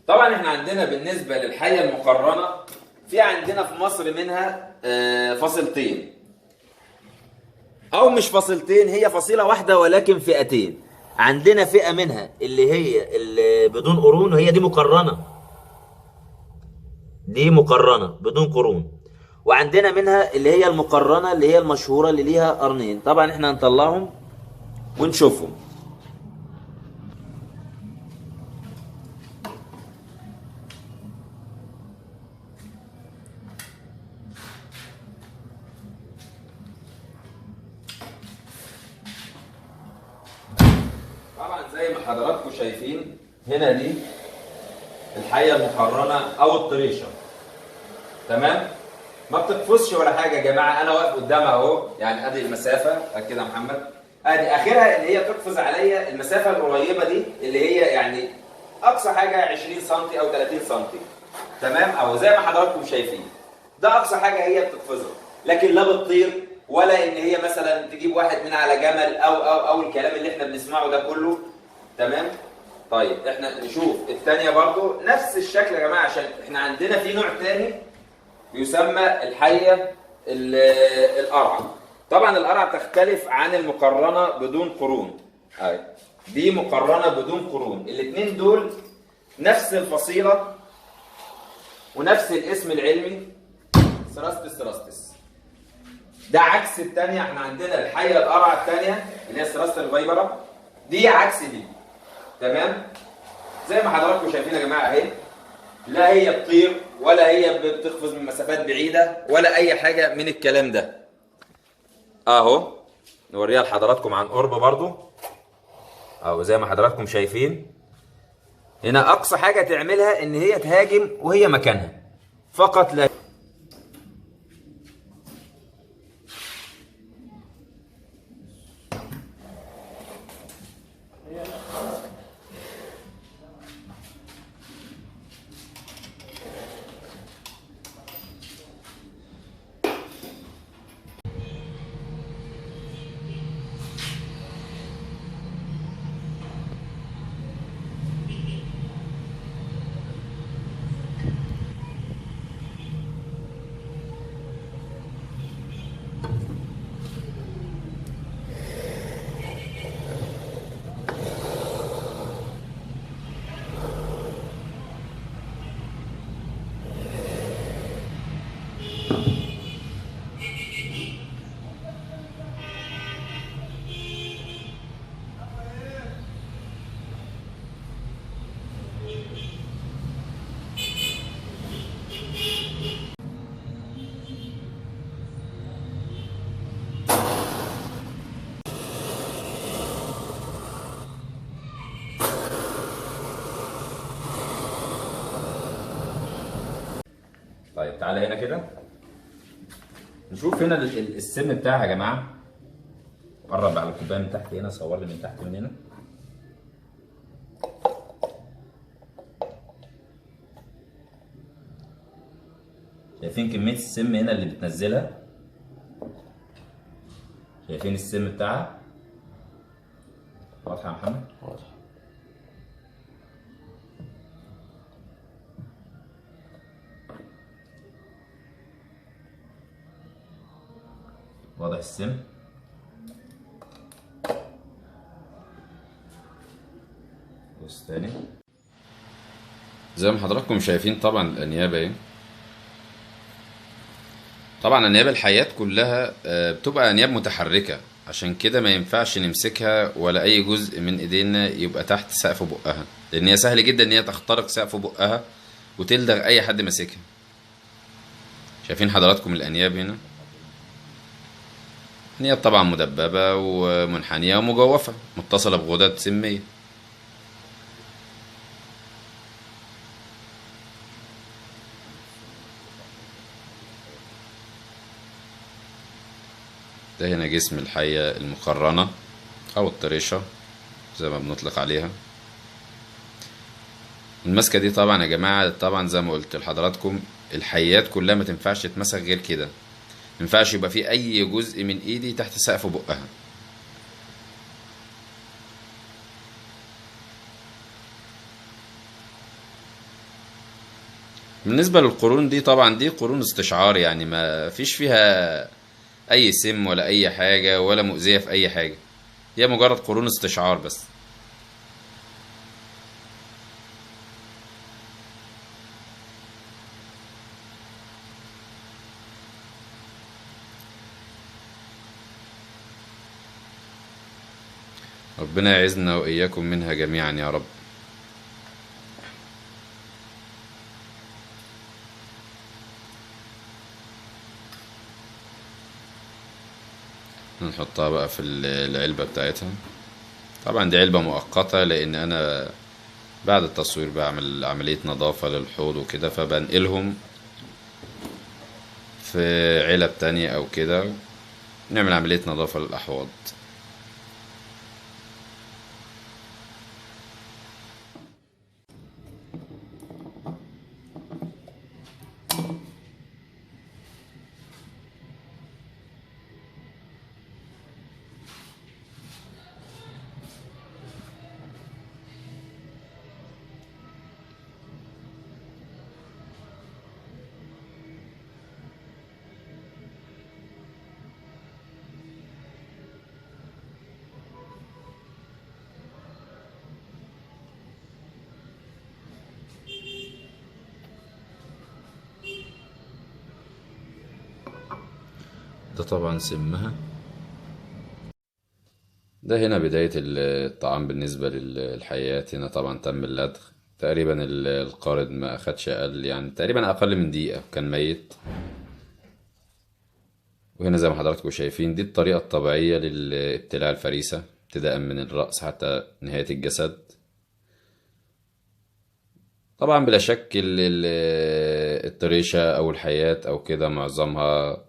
طبعا احنا عندنا بالنسبة للحية المقرنة في عندنا في مصر منها فصيلتين، او مش فصيلتين، هي فصيلة واحدة ولكن فئتين. عندنا فئة منها اللي هي اللي بدون قرون، وهي دي مقرنة، دي مقرنة بدون قرون. وعندنا منها اللي هي المقرنة اللي هي المشهورة اللي ليها قرنين. طبعا احنا هنطلعهم ونشوفهم. طبعا زي ما حضراتكم شايفين هنا دي الحية المقرنة او الطريشة. تمام، ما بتقفزش ولا حاجه يا جماعه. انا واقف قدامها اهو، يعني ادي المسافه كده يا محمد، ادي اخرها اللي هي تقفز عليا المسافه القريبه دي اللي هي يعني اقصى حاجه 20 سم او 30 سم. تمام، او زي ما حضراتكم شايفين ده اقصى حاجه هي بتقفزها، لكن لا بتطير ولا ان هي مثلا تجيب واحد من على جمل او الكلام اللي احنا بنسمعه ده كله. تمام. طيب احنا نشوف الثانيه برضو نفس الشكل يا جماعه، عشان احنا عندنا في نوع ثاني يسمى الحية القرعة. طبعا القرعة تختلف عن المقرنة بدون قرون. دي مقرنة بدون قرون. الاثنين دول نفس الفصيلة ونفس الاسم العلمي سراستس سراستس. ده عكس الثانية. احنا عندنا الحية القرعة الثانية اللي هي سراستس الفيبرة، دي عكس دي. تمام، زي ما حضراتكم شايفين يا جماعة اهي، لا هي بتطير ولا هي بتقفز من مسافات بعيدة ولا أي حاجة من الكلام ده. أهو نوريها لحضراتكم عن قرب برضو. أهو زي ما حضراتكم شايفين هنا أقصى حاجة تعملها إن هي تهاجم وهي مكانها فقط لا. طيب تعالى هنا كده نشوف هنا السن بتاعها يا جماعة. قرب على الكوباية من تحت هنا، صور لي من تحت من هنا. شايفين كمية السم هنا اللي بتنزلها؟ شايفين السم بتاعها؟ واضحة يا محمد؟ واضحة. واضح السم؟ بص تاني. زي ما حضراتكم شايفين طبعا الأنياب اهي. طبعا أنياب الحيات كلها بتبقى أنياب متحركة، عشان كده ما ينفعش نمسكها ولا أي جزء من إيدينا يبقى تحت سقف بقها، لأن هي سهل جدا إن هي تخترق سقف بقها وتلدغ أي حد ماسكها. شايفين حضراتكم الأنياب هنا؟ أنياب طبعا مدببة ومنحنية ومجوفة متصلة بغدد سمية. ده هنا جسم الحية المقرنة أو الطريشة زي ما بنطلق عليها. المسكة دي طبعا يا جماعة، طبعا زي ما قلت لحضراتكم الحيات كلها ما تنفعش تتمسك غير كده. ما ينفعش يبقى في أي جزء من إيدي تحت سقف بقها. بالنسبة للقرون دي طبعا دي قرون استشعار، يعني ما فيش فيها اي سم ولا اي حاجة ولا مؤذية في اي حاجة، هي مجرد قرون استشعار بس. ربنا يعزنا واياكم منها جميعا يا رب. نحطها بقى في العلبة بتاعتها. طبعا دي علبة مؤقتة لان انا بعد التصوير بعمل عملية نظافة للحوض وكده، فبنقلهم في علب تانية او كده، نعمل عملية نظافة للأحواض. ده طبعا سمها. ده هنا بداية الطعام بالنسبة للحيات. هنا طبعا تم اللدغ تقريبا، القارد ما أخدش أقل، يعني تقريبا أقل من دقيقة كان ميت. وهنا زي ما حضراتكم شايفين دي الطريقة الطبيعية لابتلاع الفريسة، ابتداء من الرأس حتى نهاية الجسد. طبعا بلا شك الطريشة أو الحياة أو كده معظمها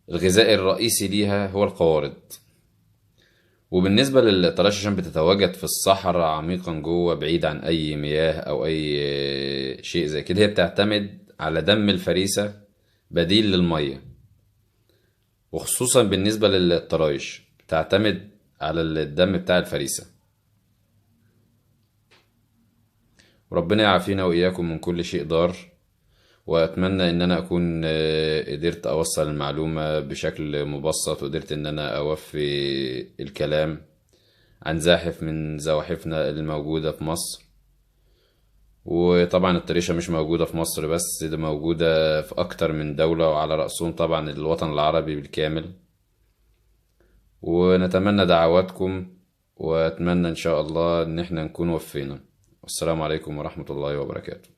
الغذاء الرئيسي ليها هو القوارض. وبالنسبة للطراشة عشان بتتواجد في الصحراء عميقا جوه بعيد عن أي مياه أو أي شيء زي كده، هي بتعتمد على دم الفريسة بديل للمية. وخصوصا بالنسبة للطرايش بتعتمد على الدم بتاع الفريسة. وربنا يعافينا وإياكم من كل شيء ضار. وأتمنى إن أنا أكون قدرت أوصل المعلومة بشكل مبسط، وقدرت إن أنا أوفي الكلام عن زاحف من زواحفنا الموجودة في مصر. وطبعا الطريشة مش موجودة في مصر بس، ده موجودة في أكتر من دولة، وعلى رأسهم طبعا الوطن العربي بالكامل. ونتمنى دعواتكم، وأتمنى إن شاء الله إن احنا نكون وفينا. والسلام عليكم ورحمة الله وبركاته.